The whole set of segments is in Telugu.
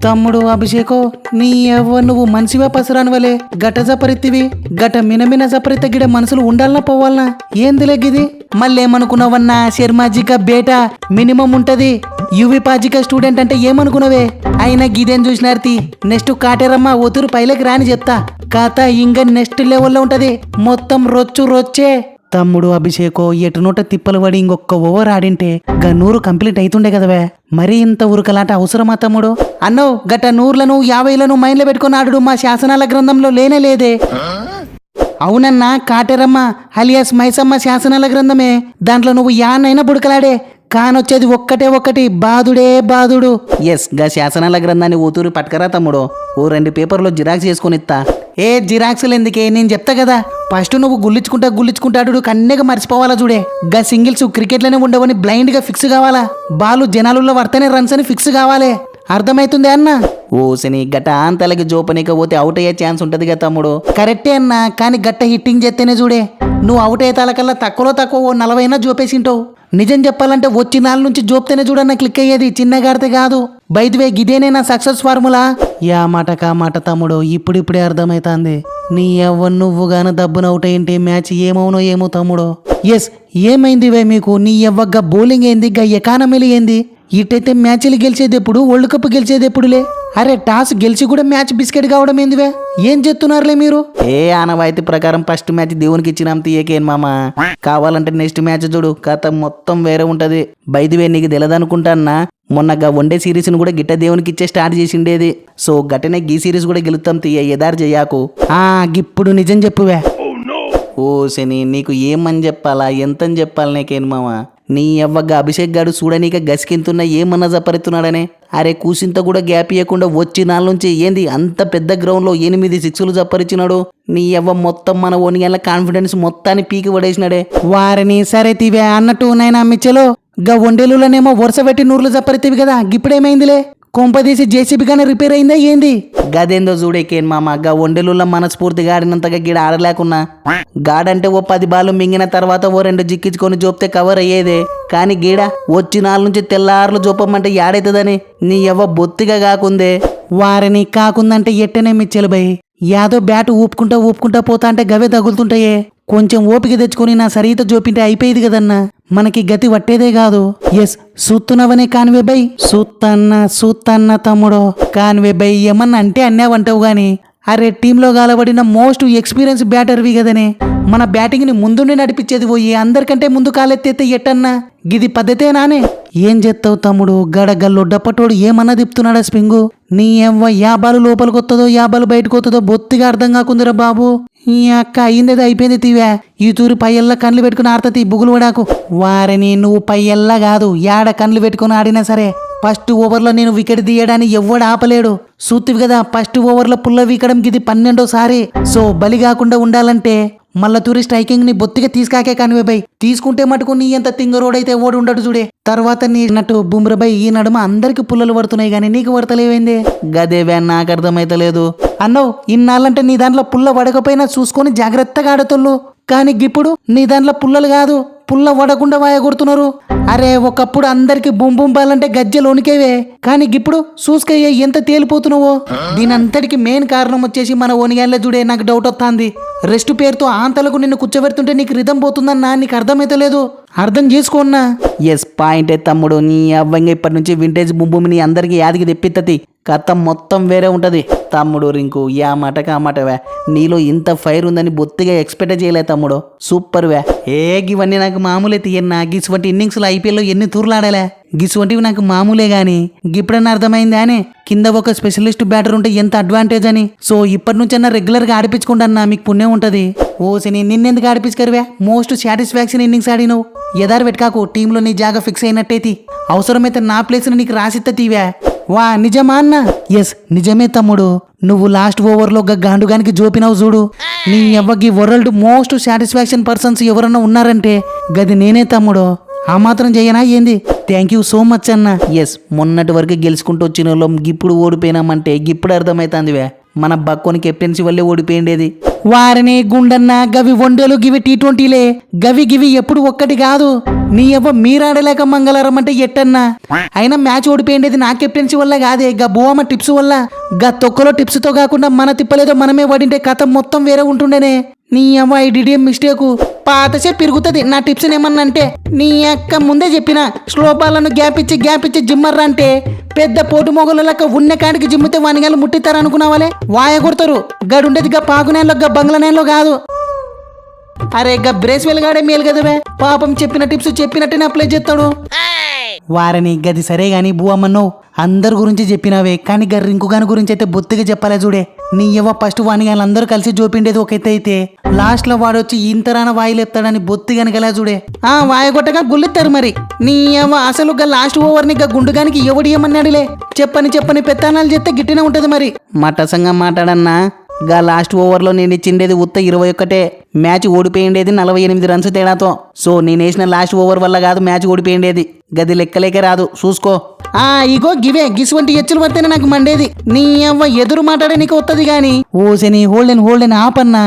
తమ్ముడు అభిషేకో నీ ఎవ్వ నువ్వు మనిషివా పసరాని వలే గట జపరిత్తివి గట మినమిన జపరిత గిడ మనసులు ఉండాలనా పోవాలనా ఏందిలే గిది మళ్ళేమనుకున్నావన్నా శర్మాజిక బేటా మినిమం ఉంటది యువిపాజిక స్టూడెంట్ అంటే ఏమనుకున్నావే అయినా గిదేం చూసినార్తి నెక్స్ట్ కాటేరమ్మ ఒతురు పైలకి రాని చెప్తా కథ ఇంక నెక్స్ట్ లెవెల్లో ఉంటది మొత్తం రొచ్చే తమ్ముడు అభిషేకో ఎటునోట తిప్పలు పడి ఇంకొక ఓవర్ ఆడింటే గా 100 కంప్లీట్ అవుతుండే కదవే మరీ ఇంత ఉరకలాట అవసరమా తమ్ముడు అన్నో గట్ట 100లను 50లను మైండ్లో పెట్టుకుని ఆడు మా శాసనాల గ్రంథంలో లేనే లేదే అవునన్నా కాటేరమ్మ అలియాస్ మైసమ్మ శాసనాల గ్రంథమే దాంట్లో నువ్వు యానైనా బుడకలాడే కానొచ్చేది ఒక్కటి బాదుడు ఎస్ గా శాసనాల గ్రంథాన్ని ఊతూరి పట్టుకరా తమ్ముడు ఓ 2 పేపర్లో జిరాక్స్ చేసుకుని ఇస్తా ఏ జిరాక్స్లు ఎందుకే నేను చెప్తా కదా ఫస్ట్ నువ్వు గుల్లించుకుంటాడు కన్నెగా మర్చిపోవాలా చూడే గా సింగిల్స్ క్రికెట్లోనే ఉండవని బ్లైండ్ గా ఫిక్స్ కావాలా బాలు జనాలలో పడితేనే రన్స్ అని ఫిక్స్ కావాలి అర్థమైతుంది అన్న ఓ శని గట్ట ఆంతలకి జోపనికపోతే అవుట్ అయ్యే ఛాన్స్ ఉంటది కదా తమ్ముడు కరెక్టే అన్న కానీ గట్ట హిట్టింగ్ చేస్తేనే చూడే నువ్వు అవుట్ అయ్యే తాలకల్లా తక్కువ 40 జోపేసింటావు నిజం చెప్పాలంటే వచ్చి 4 నుంచి జోప్తేనే చూడన్న క్లిక్ అయ్యేది చిన్నగాడితే కాదు బైదివే గిదేనే నా సక్సెస్ ఫార్ములా యా మాట కా మాట తమ్ముడు ఇప్పుడిప్పుడే అర్థమైతాంది నీ ఎవ్వ నువ్వు గాన దబ్బున అవుట్ అయ్యింటే మ్యాచ్ ఏమవునో ఏమో తమ్ముడు ఎస్ ఏమైందివే మీకు నీ ఎవ్వగా బౌలింగ్ ఏంది గా ఎకానమీలు ఏంది ఇటైతే మ్యాచ్లు గెలిచేది ఎప్పుడు వరల్డ్ కప్ గెలిచేది ఎప్పుడులే అరే టాస్ గెలిచి కూడా మ్యాచ్ బిస్కెట్ కావడం ఏందివే ఏం చేస్తున్నారులే మీరు ఏ ఆనవాయితీ ప్రకారం ఫస్ట్ మ్యాచ్ దేవునికి ఇచ్చినాం తీయకేన్ మామ కావాలంటే నెక్స్ట్ మ్యాచ్ చూడు కథ మొత్తం వేరే ఉంటది బైదివే నీకు తెలదనుకుంటాన్నా మొన్నగా వన్డే సిరీస్ ను కూడా గిట్ట దేవునికి ఇచ్చే స్టార్ట్ చేసిండేది సో గట్టనే గీ సిరీస్ కూడా గెలుస్తాం తీయ ఎదారు చెయ్యాకు గిప్పుడు నిజం చెప్పువే ఓ శని నీకు ఏమని చెప్పాలా ఎంతని చెప్పాలి నీకేం మామ నీ ఎవ్వగా అభిషేక్ గారు చూడనీక గసికింతున్నా ఏమన్నా జపరుతున్నాడనే అరే కూసింత కూడా గ్యాప్ ఇవ్వకుండా వచ్చి 4 నుంచి ఏంది అంత పెద్ద గ్రౌండ్ లో 8 6లు జపరిచినాడు నీ ఎవ్వ మొత్తం మన ఓనిగల కాన్ఫిడెన్స్ మొత్తాన్ని పీకి పడేసినాడే వారిని సరే తీవే అన్నట్టు నైనా మిచ్చలో గా ఒండేలులోనేమో వరుస పెట్టి 100లు జపరితివి కదా గిప్పుడేమైందిలే కొంపదీసి జేసీబీ గానే రిపేర్ అయిందా ఏంది గదేందో చూడేకేన్ మామ గా ఒండెలుల్లో మనస్ఫూర్తిగా ఆడినంతగా గిడ ఆడలేకున్నా గాడంటే ఓ 10 బాలు మింగిన తర్వాత ఓ 2 జిక్కించుకొని జోపితే కవర్ అయ్యేదే కానీ గీడ వచ్చి 4 నుంచి తెల్లార్లు జోపమ్మంటే యాడైతుందని నీ ఎవ్వ బొత్తిగా కాకుందే వారిని కాకుందంటే ఎట్టనే మిచ్చెలు బై యాదో బ్యాట్ ఊపుకుంటా పోతా అంటే గవే తగులుతుంటాయే కొంచెం ఓపిక తెచ్చుకొని నా సరిత జోపింటే అయిపోయేది కదన్నా మనకి గతి వట్టేదే కాదు ఎస్ సూత్తునవనే కాన్వే బై సూత్తన్న తమ్ముడో కాన్వే బై ఏమన్నా అంటే అన్నావంటావు గాని అరే టీంలో గాలబడిన మోస్ట్ ఎక్స్పీరియన్స్ బ్యాటర్వి కదనే మన బ్యాటింగ్ ని ముందుండి నడిపించేది పోయి అందరికంటే ముందు కాలెత్తేస్తే ఎట్టన్నా గిది పద్ధతేనానే ఏం చేస్తావు తమ్ముడు గడగల్లో డప్పటోడు ఏమన్నా తిప్పుతున్నాడా స్పింగు నీ ఎవ్వ 50 లోపలికి వస్తుందో 50 బయటకు వస్తుందో బొత్తిగా అర్థం కాకుందిరా బాబు ఈ అక్క అయిందేది అయిపోయింది తీవా ఈ తూరి పయ్యల్లా కళ్ళు పెట్టుకుని ఆడతీ బుగులు పడాకు వారిని నువ్వు పయ్యల్లా కాదు యాడ కళ్ళు పెట్టుకుని ఆడినా సరే ఫస్ట్ ఓవర్లో నేను వికెట్ తీయడాన్ని ఎవ్వడు ఆపలేడు సూత్తివి కదా ఫస్ట్ ఓవర్లో పుల్ల వీకడం గిది 12వ సో బలి కాకుండా ఉండాలంటే మళ్ళా తూరి స్ట్రైకింగ్ ని బొత్తిగా తీసుకాకే కానివే బై తీసుకుంటే మటుకు నీ ఎంత తింగరోడైతే ఓడి ఉండడు చూడే తర్వాత నీ నట్టు బుమ్రబై ఈ నడుమ అందరికి పుల్లలు పడుతున్నాయి గానీ నీకు పడతలేవేంది గదేవే నాకు అర్థమైతలేదు అన్నో ఇన్నాళ్ళంటే నీ దాంట్లో పుల్ల పడకపోయినా చూసుకొని జాగ్రత్తగా ఆడతోళ్ళు కానీ గిప్పుడు నీ దాంట్లో పుల్లలు కాదు పుల్ల వడకుండా వాయ కొడుతున్నారు అరే ఒకప్పుడు అందరికి బొంబాలంటే గజ్జెలోనికేవే కానీ గిప్పుడు చూసుకయ్యే ఎంత తేలిపోతున్నావో దీనంతటికి మెయిన్ కారణం వచ్చేసి మన ఓనిగాన్లే చూడే నాకు డౌట్ వస్తుంది రెస్ట్ పేరుతో ఆంతలకు నిన్ను కూర్చోబెడుతుంటే నీకు రిధం పోతుందన్నా నీకు అర్థమైతలేదు అర్థం చేసుకోన్నా ఎస్ పాయింట్ తమ్ముడు నీ అవ్వంగా ఇప్పటి నుంచి వింటేజ్ బుంబుని అందరికి యాదికి తెప్పిత్తది కథ మొత్తం వేరే ఉంటది తమ్ముడు రింకు యా మాటగా మాటవే నీలో ఇంత ఫైర్ ఉందని బొత్తిగా ఎక్స్పెక్ట్ చేయలే తమ్ముడు సూపర్ వే ఇవన్నీ నాకు మామూలే తీయన్నా గిసువంటి ఇన్నింగ్స్లో ఐపీఎల్లో ఎన్ని తూర్లు ఆడాలే గిసువంటివి నాకు మామూలే గాని గిప్పుడన్నా అర్థమైంది అని కింద ఒక స్పెషలిస్ట్ బ్యాటర్ ఉంటే ఎంత అడ్వాంటేజ్ అని సో ఇప్పటి నుంచన్నా రెగ్యులర్ గా ఆడిపించుకుంటా మీకు పుణ్యం ఉంటది ఓసిని నిన్నెందుకు ఆడిపించుకరువే మోస్ట్ సాటిస్ఫాక్షన్ ఇన్నింగ్స్ ఆడినవు ఎదారు పెట్టుకాకు టీంలో నీ జాగా ఫిక్స్ అయినట్టయితే అవసరమైతే నా ప్లేస్ నీకు రాసిత్త తీవే వా నిజమా అన్న ఎస్ నిజమే తమ్ముడు నువ్వు లాస్ట్ ఓవర్లో గాండుగానికి జోపినావు చూడు నీ ఎవ్వకి వరల్డ్ మోస్ట్ సాటిస్ఫాక్షన్ పర్సన్స్ ఎవరన్నా ఉన్నారంటే గది నేనే తమ్ముడు ఆ మాత్రం చెయ్యనా ఏంది థ్యాంక్ యూ సో మచ్ అన్న ఎస్ మొన్నటి వరకు గెలుచుకుంటూ వచ్చిన వాళ్ళం ఇప్పుడు ఓడిపోయినామంటే ఇప్పుడు అర్థమైతుందివే మన బక్కోని కెప్టెన్సీ వల్లే ఓడిపోయిండేది. వారిని గుండన్న గవి వన్డేలు గివి T20లే గవి ఎప్పుడు ఒక్కటి కాదు. నీ ఎవ్వ మీరాడలేక మంగళవారం అంటే ఎట్టన్నా. అయినా మ్యాచ్ ఓడిపోయిండేది నా కెప్టెన్సీ వల్ల కాదే, గా బువమ్మ టిప్స్ వల్ల. గా తొక్కలో టిప్స్ తో కాకుండా మన తిప్పలేదో మనమే పడింటే కథ మొత్తం వేరే ఉంటుండేనే. నీ అవ్వ ఐడిడియం మిస్టేకు పాతసే పెరుగుతుంది. నా టిప్స్ ఏమన్నా అంటే నీ అక్క ముందే చెప్పిన స్లో బాల్లను గ్యాప్ ఇచ్చి జిమ్మర్రా అంటే పెద్ద పోటు మొగల లెక్క ఉన్న కాడికి జిమ్మితే వానిగాలు ముట్టిస్తారు అనుకున్నావాలే. వాయ కొడతారు. గడుండేది గా పాకునేలో గా బంగ్లానేలో కాదు. అరే గా బ్రేస్ వెలుగాడే మేలు కదవే. పాపం చెప్పిన టిప్స్ చెప్పినట్టునే అప్లై చేస్తాడు. వారిని గది సరే గాని బువమ్మన్నో అందరి గురించి చెప్పినావే, కానీ గా రింకుగాని గురించి అయితే బొత్తిగా చెప్పాలే చూడే. నీ ఎవ్వ ఫస్ట్ వాని అందరూ కలిసి జోపిండేది ఒకైతే అయితే లాస్ట్ లో వాడొచ్చి ఇంతరాన వాయిలేపుతాడని బొత్తిగానికలా చూడే. వాయ కొట్టగా గుళ్ళిస్తారు మరి. నీ ఎవ్వ అసలు గా లాస్ట్ ఓవర్ ని గా గుండుగానికి ఎవడు ఏమన్నాడులే. చెప్పని పెత్తానాలు చెప్తే గిట్టినే ఉంటది మరి. మటసంగా మాట్లాడన్నా గా లాస్ట్ ఓవర్లో నేను ఇచ్చిండేది ఉత్త 21. మ్యాచ్ ఓడిపోయిండేది 48 రన్స్ తేడాతో. సో నేను వేసిన లాస్ట్ ఓవర్ వల్ల కాదు మ్యాచ్ ఓడిపోయిండేది. గది లెక్కలేకే రాదు చూసుకో. ఇగో గివే గిసువంటి ఎచ్చులు పడితేనే నాకు మండేది. నీ అవ్వ ఎదురు మాట్లాడే నీకు వస్తుంది గాని ఓసే నీ హోల్డెన్ ఆపన్నా.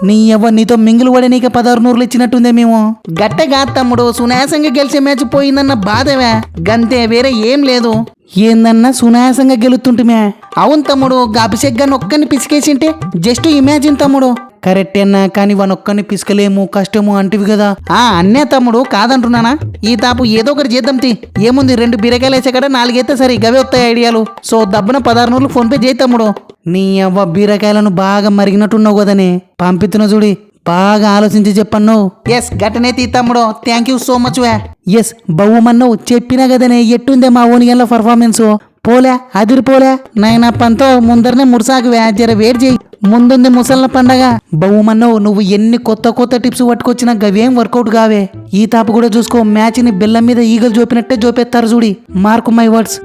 నీ అవ్వ నీతో మింగులు పడే నీకు 16 నూరులు ఇచ్చినట్టుందే మేము. గట్టగా తమ్ముడు సునాయాసంగా గెలిచే మ్యాచ్ పోయిందన్న బాధవే గంతే, వేరే ఏం లేదు. ఏందన్నా సునాయాసంగా గెలుతుంటుమే. అవును తమ్ముడు, అభిషేక్ గారిని ఒక్కని పిసికేసింటే జస్ట్ ఇమాజిన్ తమ్ముడు. కరెక్ట్ అన్నా, కానీ వానొక్కని పిసుకలేము కష్టము అంటివి కదా. అన్నే తమ్ముడు కాదంటున్నానా. ఈ తాపు ఏదో ఒకటి చేద్దాం తి. ఏముంది 2 బీరకాయలు వేసే కదా 4 అయితే సరే గవే వస్తాయి ఐడియాలు. సో దబ్బున 16 నూరులు ఫోన్ పే చేయి తమ్ముడు. నీ అవ్వ బీరకాయలను బాగా మరిగినట్టున్నావు కదనే పంపిస్తున్నా చూడి. బాగా ఆలోచించి చెప్పన్నావు. ఎస్ గట్టనే తీ తమ్ముడు. థ్యాంక్ యూ సో మచ్ వే. ఎస్ బహుమన్నావు చెప్పినా కదనే. ఎట్టుందే మా ఓనిగల్ల పర్ఫార్మెన్స్ పోలే అదిరిపోలే. నైనా పంతో ముందరనే ముడిసాకు జర వేడి చేయి. ముందుంది ముసళ్ళ పండగ. బహుమన్నావు నువ్వు ఎన్ని కొత్త టిప్స్ పట్టుకొచ్చినా గవేం వర్కౌట్ కావే. ఈ తాపు కూడా చూసుకో. మ్యాచ్ ని బెల్లం మీద ఈగలు చూపినట్టే చూపేస్తారు చూడి. Mark my words.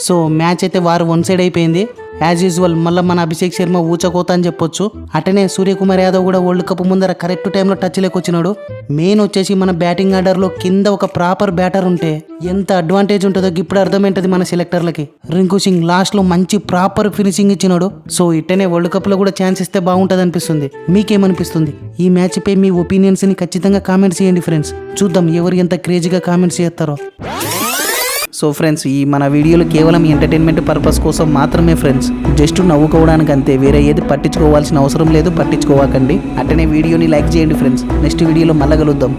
So match అయితే వారు 1 సైడ్ అయిపోయింది. యాజ్ యూజువల్ మళ్ళీ మన అభిషేక్ శర్మ ఊచకోత అని చెప్పొచ్చు. అటనే సూర్యకుమార్ యాదవ్ కూడా వరల్డ్ కప్ ముందర కరెక్ట్ టైంలో టచ్ లేకొచ్చినాడు. మెయిన్ వచ్చేసి మన బ్యాటింగ్ ఆర్డర్లో కింద ఒక ప్రాపర్ బ్యాటర్ ఉంటే ఎంత అడ్వాంటేజ్ ఉంటుందో ఇప్పుడు అర్థమైంటది మన సెలెక్టర్లకి. రింకు సింగ్ లాస్ట్లో మంచి ప్రాపర్ ఫినిషింగ్ ఇచ్చినాడు. సో ఇట్టనే వరల్డ్ కప్లో కూడా ఛాన్స్ ఇస్తే బాగుంటుంది అనిపిస్తుంది. మీకేమనిపిస్తుంది? ఈ మ్యాచ్ పై మీ ఒపీనియన్స్ని ఖచ్చితంగా కామెంట్స్ చేయండి ఫ్రెండ్స్. చూద్దాం ఎవరు ఎంత క్రేజీగా కామెంట్స్ చేస్తారో. సో ఫ్రెండ్స్, ఈ మన వీడియోలు కేవలం ఎంటర్టైన్మెంట్ పర్పస్ కోసం మాత్రమే ఫ్రెండ్స్. జస్ట్ నవ్వుకోవడానికి అంతే, వేరే ఏది పట్టించుకోవాల్సిన అవసరం లేదు. పట్టించుకోవాకండి. అట్టనే వీడియోని లైక్ చేయండి ఫ్రెండ్స్. నెక్స్ట్ వీడియోలో మళ్ళా కలుద్దాం.